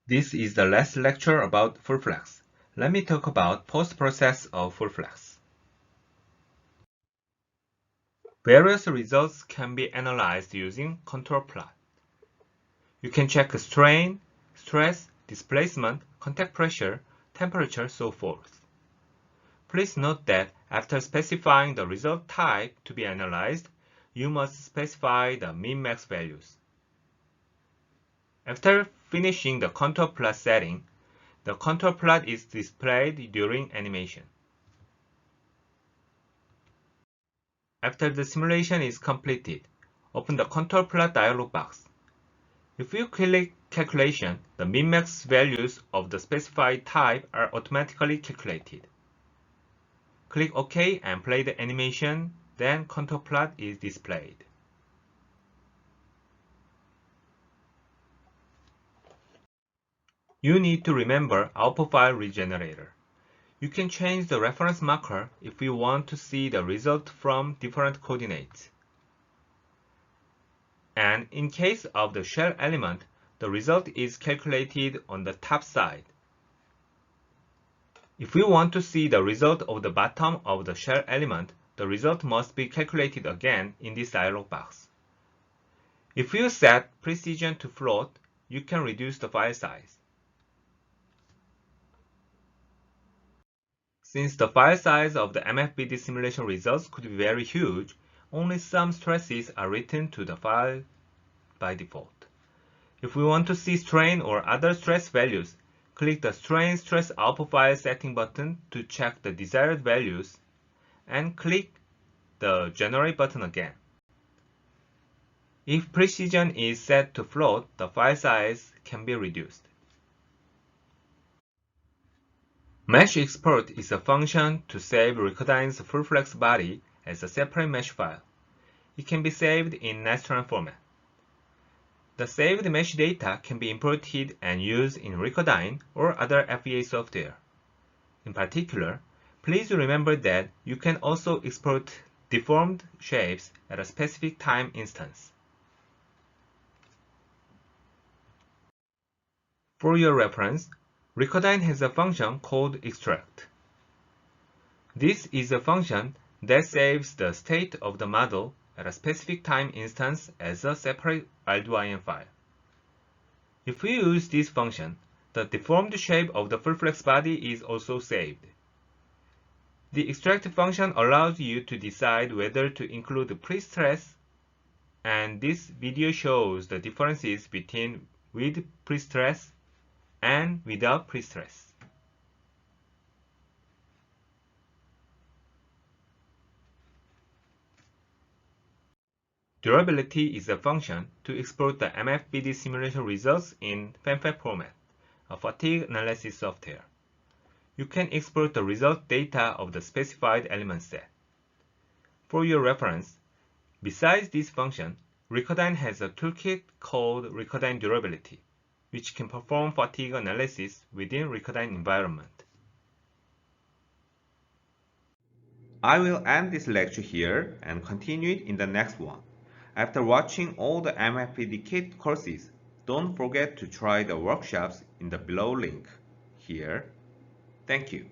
This is the last lecture about FFlex. Let me talk about post-process of FFlex. Various results can be analyzed using contour plot. You can check strain, stress, displacement, contact pressure, temperature, so forth. Please note that after specifying the result type to be analyzed, you must specify the min-max values. After finishing the contour plot setting, the contour plot is displayed during animation. After the simulation is completed, open the contour plot dialog box. If you click Calculation, the min-max values of the specified type are automatically calculated. Click OK and play the animation, then contour plot is displayed. You need to remember output file regenerator. You can change the reference marker if you want to see the result from different coordinates. And in case of the shell element, the result is calculated on the top side. If we want to see the result of the bottom of the shell element, the result must be calculated again in this dialog box. If you set precision to float, you can reduce the file size. Since the file size of the MFBD simulation results could be very huge, only some stresses are written to the file by default. If we want to see strain or other stress values, click the Strain Stress Output File Setting button to check the desired values, and click the Generate button again. If precision is set to float, the file size can be reduced. Mesh export is a function to save RecurDyn's FFlex body as a separate mesh file. It can be saved in Nastran format. The saved mesh data can be imported and used in RecurDyn or other FEA software. In particular, please remember that you can also export deformed shapes at a specific time instance. For your reference, RecurDyn has a function called extract. This is a function that saves the state of the model at a specific time instance as a separate Arduino file. If we use this function, the deformed shape of the FFlex body is also saved. The extract function allows you to decide whether to include pre-stress, and this video shows the differences between with pre-stress and without pre-stress. Durability is a function to export the MFBD simulation results in FFlex format, a fatigue analysis software. You can export the result data of the specified element set. For your reference, besides this function, RecurDyn has a toolkit called RecurDyn Durability, which can perform fatigue analysis within RecurDyn environment. I will end this lecture here and continue it in the next one. After watching all the MFBD kit courses, don't forget to try the workshops in the below link here. Thank you.